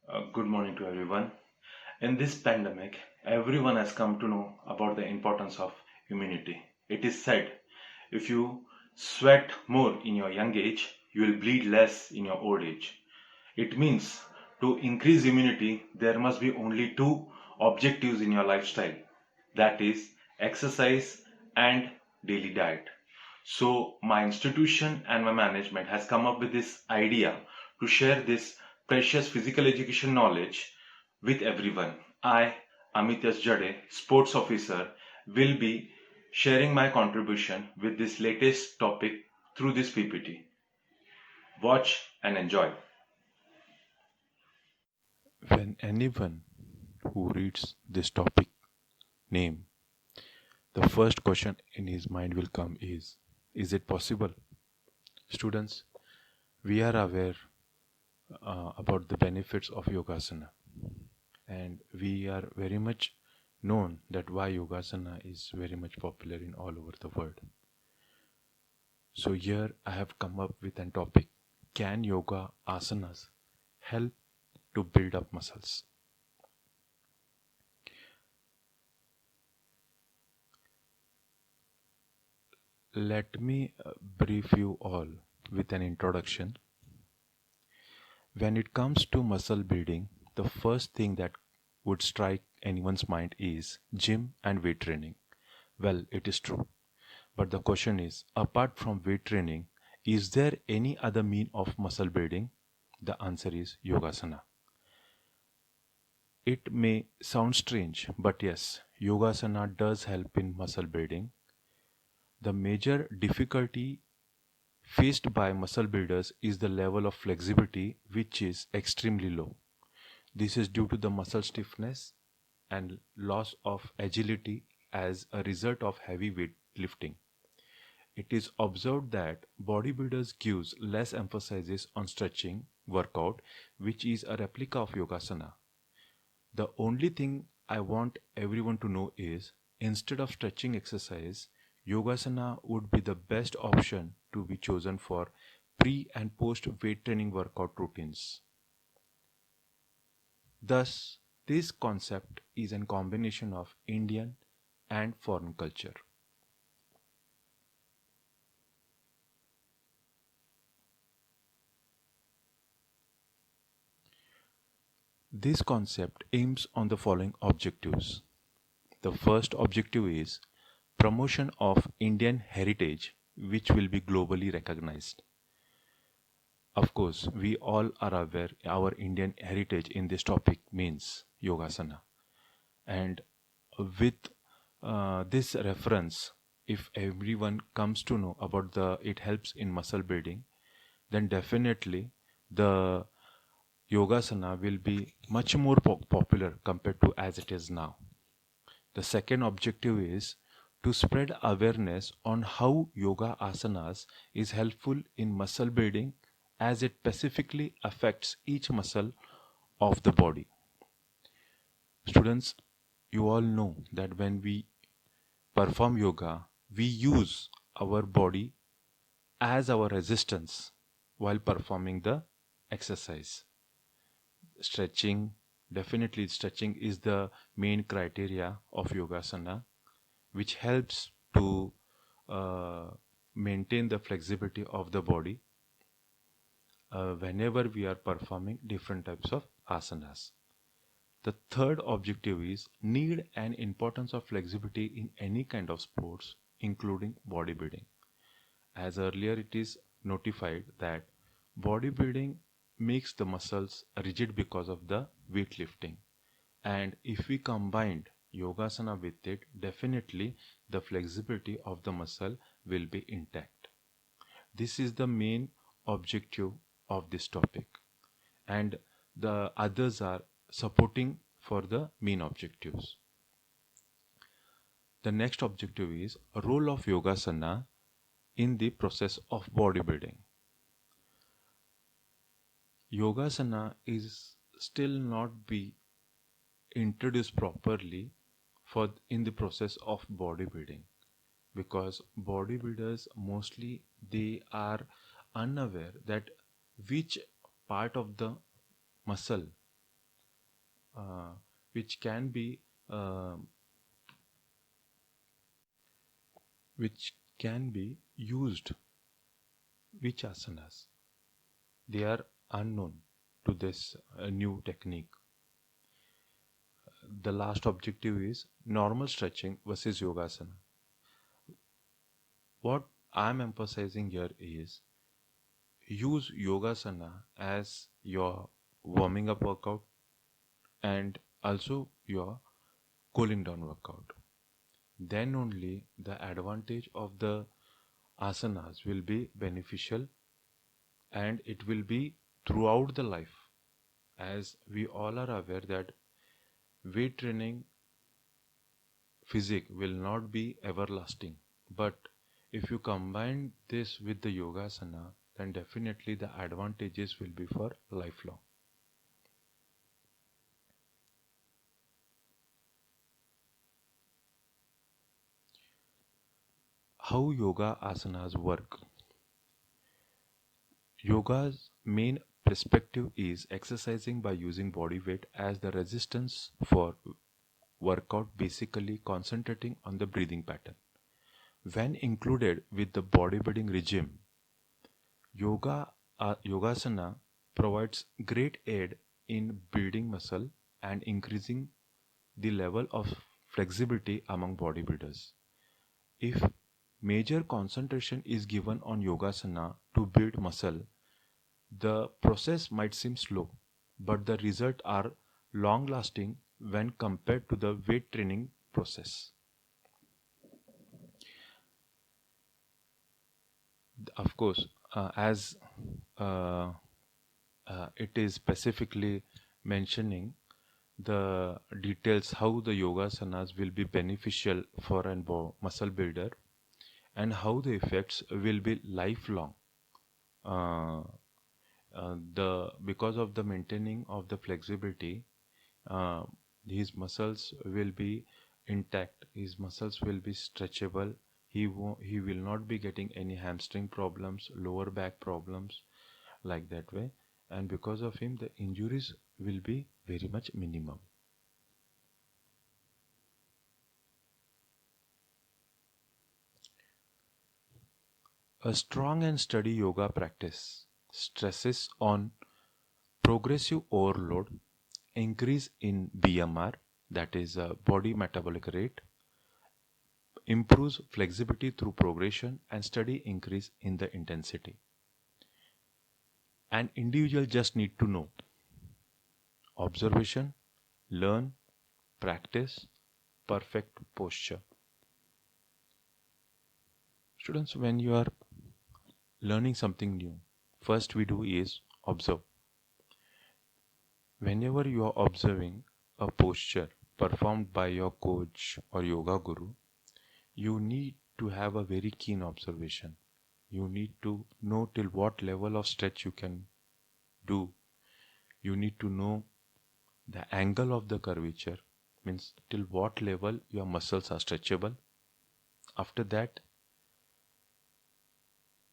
Good morning to everyone. In this pandemic, everyone has come to know about the importance of immunity. It is said if you sweat more in your young age, you will bleed less in your old age. It means to increase immunity, there must be only two objectives in your lifestyle, that is, exercise and daily diet. So, my institution and my management has come up with this idea to share this precious physical education knowledge with everyone. I, Amityas Jade, sports officer, will be sharing my contribution with this latest topic through this PPT. Watch and enjoy. When anyone who reads this topic name, the first question in his mind will come is it possible? Students, we are aware about the benefits of Yogasana, and we are very much known that why Yogasana is very much popular in all over the world. So here I have come up with an topic. Can yoga asanas help to build up muscles? Let me brief you all with an introduction. When it comes to muscle building, the first thing that would strike anyone's mind is gym and weight training. Well, it is true. But the question is, apart from weight training, is there any other mean of muscle building? The answer is Yogasana. It may sound strange, but yes, Yogasana does help in muscle building. The major difficulty faced by muscle builders is the level of flexibility, which is extremely low. This is due to the muscle stiffness and loss of agility as a result of heavy weight lifting. It is observed that bodybuilders gives less emphasis on stretching workout, which is a replica of Yogasana. The only thing I want everyone to know is instead of stretching exercise, Yogasana would be the best option to be chosen for pre and post weight training workout routines. Thus, this concept is a combination of Indian and foreign culture. This concept aims on the following objectives. The first objective is promotion of Indian heritage, which will be globally recognized. Of course, we all are aware our Indian heritage in this topic means Yogasana. And with this reference, if everyone comes to know about the it helps in muscle building, then definitely the Yogasana will be much more popular compared to as it is now. The second objective is to spread awareness on how yoga asanas is helpful in muscle building as it specifically affects each muscle of the body. Students, you all know that when we perform yoga, we use our body as our resistance while performing the exercise. Stretching, definitely stretching is the main criteria of Yogasana, which helps to uh, maintain the flexibility of the body whenever we are performing different types of asanas. The third objective is need and importance of flexibility in any kind of sports, including bodybuilding. As earlier it is notified that bodybuilding makes the muscles rigid because of the weightlifting. And if we combined Yogasana with it, definitely the flexibility of the muscle will be intact. This is the main objective of this topic. And the others are supporting for the main objectives. The next objective is a role of Yogasana in the process of bodybuilding. Yogasana is still not be introduced properly for in the process of bodybuilding because bodybuilders mostly they are unaware that which part of the muscle uh, which can be uh, which can be used. Which asanas? They are unknown to this new technique. The last objective is normal stretching versus yogasana. What I'm emphasizing here is use yogasana as your warming up workout and also your cooling down workout. Then only the advantage of the asanas will be beneficial, and it will be throughout the life, as we all are aware that weight training physique will not be everlasting, but if you combine this with the yogasana, then definitely the advantages will be for lifelong. How yoga asanas work? Yoga's main perspective is exercising by using body weight as the resistance for workout, basically concentrating on the breathing pattern. When included with the bodybuilding regime, yogasana provides great aid in building muscle and increasing the level of flexibility among bodybuilders. If major concentration is given on yogasana to build muscle, the process might seem slow, but the results are long lasting when compared to the weight training process. Of course, as uh, it is specifically mentioning the details how the yogasanas will be beneficial for an muscle builder and how the effects will be lifelong. Uh, the because of the maintaining of the flexibility, uh, his muscles will be intact. His muscles will be stretchable. He will not be getting any hamstring problems, lower back problems, like that way, and because of him the injuries will be very much minimum. A strong and steady yoga practice stresses on progressive overload, increase in BMR, that is body metabolic rate, improves flexibility through progression, and steady increase in the intensity. An individual just need to know observation, learn, practice, perfect posture. Students, when you are learning something new, first we do is observe. Whenever you are observing a posture performed by your coach or yoga guru, you need to have a very keen observation. You need to know till what level of stretch you can do. You need to know the angle of the curvature, means till what level your muscles are stretchable. After that,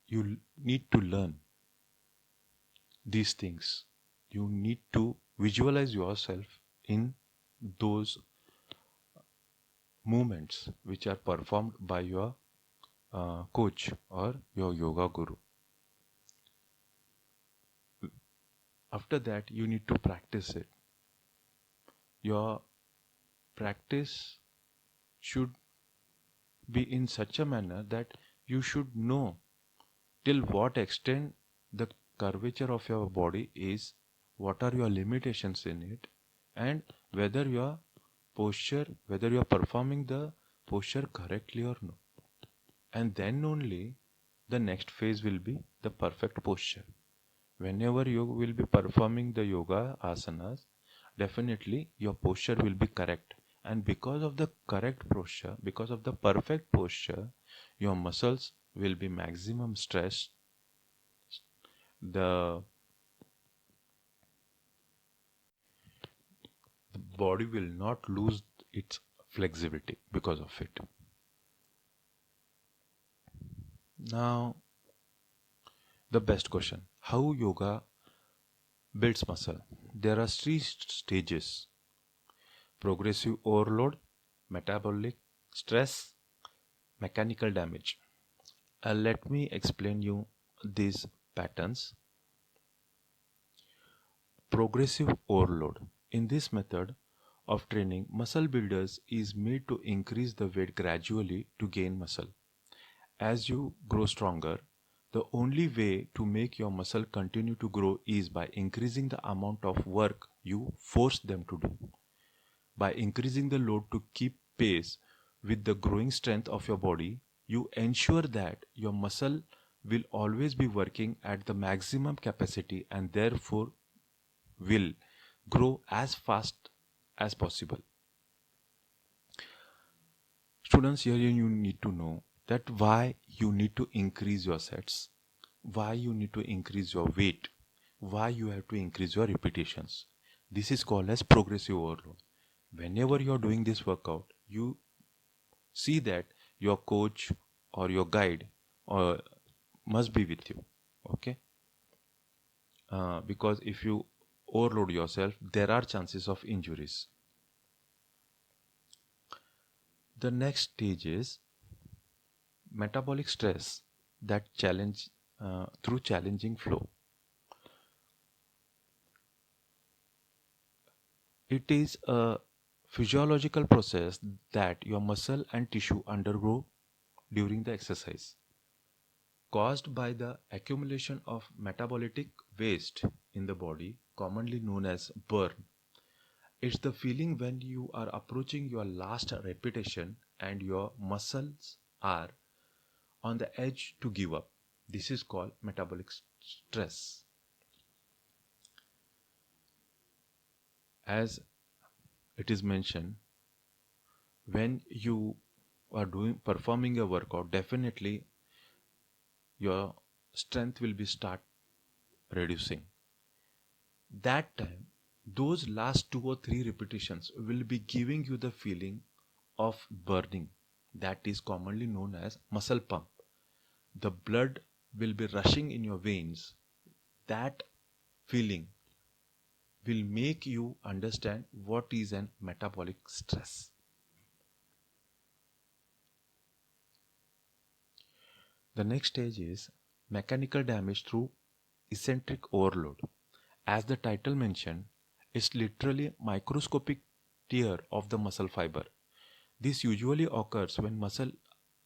you need to learn these things. You need to visualize yourself in those movements which are performed by your coach or your yoga guru. After that, you need to practice it. Your practice should be in such a manner that you should know till what extent the curvature of your body is, what are your limitations in it, and whether your posture, whether you are performing the posture correctly or no. And then only the next phase will be the perfect posture. Whenever you will be performing the yoga asanas, definitely your posture will be correct. And because of the correct posture, because of the perfect posture, your muscles will be maximum stressed. The body will not lose its flexibility because of it. Now, the best question: how yoga builds muscle? There are three stages progressive overload, metabolic stress, mechanical damage. Let me explain you these patterns. Progressive overload. In this method of training, muscle builders is made to increase the weight gradually to gain muscle. As you grow stronger, the only way to make your muscle continue to grow is by increasing the amount of work you force them to do. By increasing the load to keep pace with the growing strength of your body, you ensure that your muscle will always be working at the maximum capacity and therefore will grow as fast as possible. Students, here you need to know that why you need to increase your sets, why you need to increase your weight, why you have to increase your repetitions. This is called as progressive overload. Whenever you are doing this workout, you see that your coach or your guide must be with you. Okay, because if you overload yourself, there are chances of injuries. The next stage is metabolic stress that challenge through challenging flow. It is a physiological process that your muscle and tissue undergo during the exercise, caused by the accumulation of metabolic waste in the body, commonly known as burn. It's the feeling when you are approaching your last repetition and your muscles are on the edge to give up. This is called metabolic stress. As it is mentioned, when you are performing a workout, definitely your strength will be start reducing. That time, those last 2 or 3 repetitions will be giving you the feeling of burning, that is commonly known as muscle pump. The blood will be rushing in your veins. That feeling will make you understand what is an metabolic stress. The next stage is mechanical damage through eccentric overload. As the title mentioned, it's literally microscopic tear of the muscle fiber. This usually occurs when muscle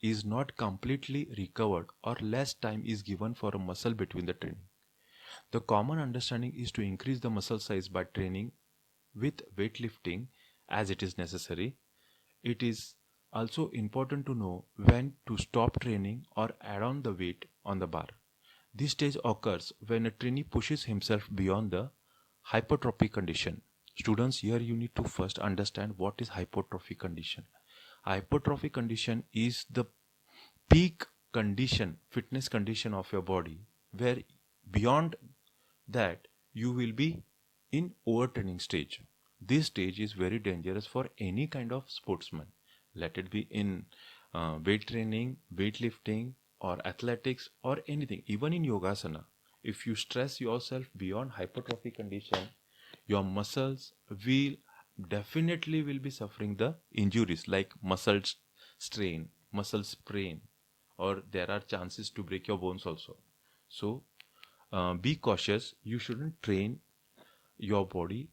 is not completely recovered or less time is given for a muscle between the training. The common understanding is to increase the muscle size by training with weightlifting as it is necessary. It is also important to know when to stop training or add on the weight on the bar. This stage occurs when a trainee pushes himself beyond the hypertrophy condition. Students, here you need to first understand what is hypertrophy condition. Hypertrophy condition is the peak condition, fitness condition of your body, where beyond that you will be in overtraining stage. This stage is very dangerous for any kind of sportsman, let it be in weight training, weightlifting, or athletics, or anything, even in yogasana. If you stress yourself beyond hypertrophy condition, your muscles will definitely will be suffering the injuries like muscle strain, muscle sprain, or there are chances to break your bones also. So be cautious. You shouldn't train your body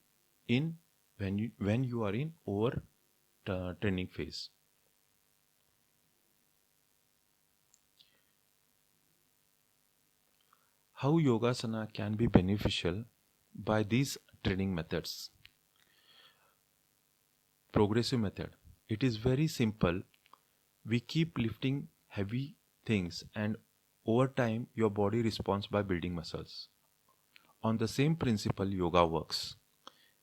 in when you are in over training phase. How yogasana can be beneficial by these training methods. Progressive method. It is very simple. We keep lifting heavy things and over time your body responds by building muscles. On the same principle yoga works.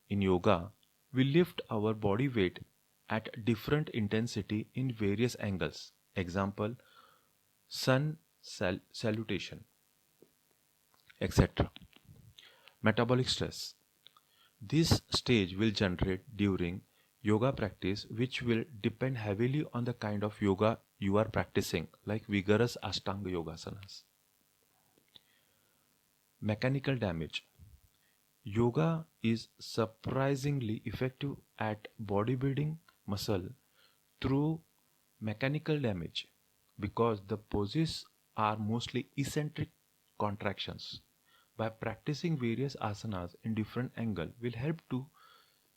In yoga, we lift our body weight at different intensity in various angles. Example, sun salutation, etc. Metabolic stress. This stage will generate during yoga practice, which will depend heavily on the kind of yoga you are practicing, like vigorous Ashtanga yogasanas. Mechanical damage. Yoga is surprisingly effective at bodybuilding muscle through mechanical damage because the poses are mostly eccentric contractions. By practicing various asanas in different angle will help to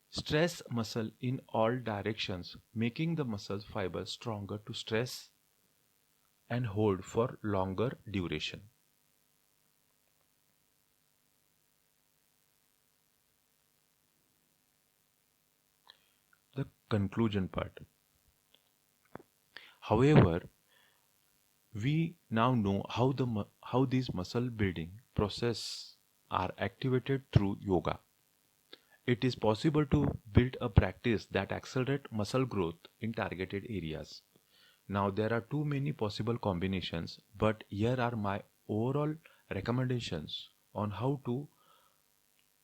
stress muscle in all directions, making the muscle fibers stronger to stress and hold for longer duration. The conclusion part. However, we now know how these muscle building process are activated through yoga. It is possible to build a practice that accelerate muscle growth in targeted areas. Now there are too many possible combinations, but here are my overall recommendations on how to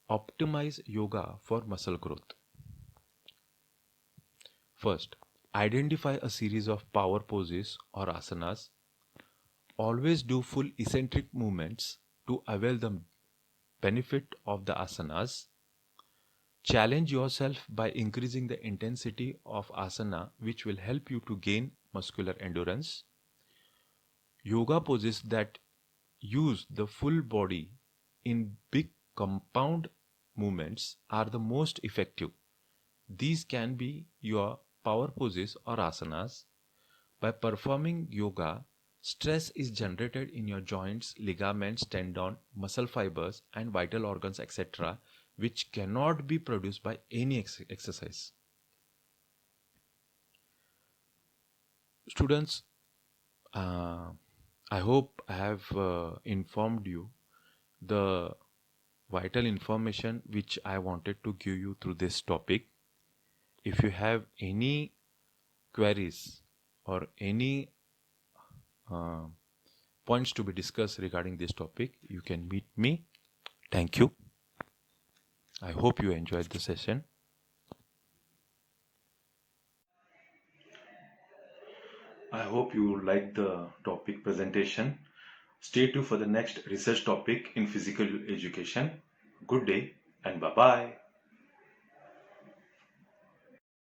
optimize yoga for muscle growth. First, identify a series of power poses or asanas. Always do full eccentric movements to avail the benefit of the asanas. Challenge yourself by increasing the intensity of asana, which will help you to gain muscular endurance. Yoga poses that use the full body in big compound movements are the most effective. These can be your power poses or asanas. By performing yoga, stress is generated in your joints, ligaments, tendon, muscle fibers, and vital organs, etc., which cannot be produced by any exercise. Students, I hope I have informed you the vital information which I wanted to give you through this topic. If you have any queries or any points to be discussed regarding this topic, you can meet me. Thank you. I hope you enjoyed the session. I hope you liked the topic presentation. Stay tuned for the next research topic in physical education. Good day and bye bye.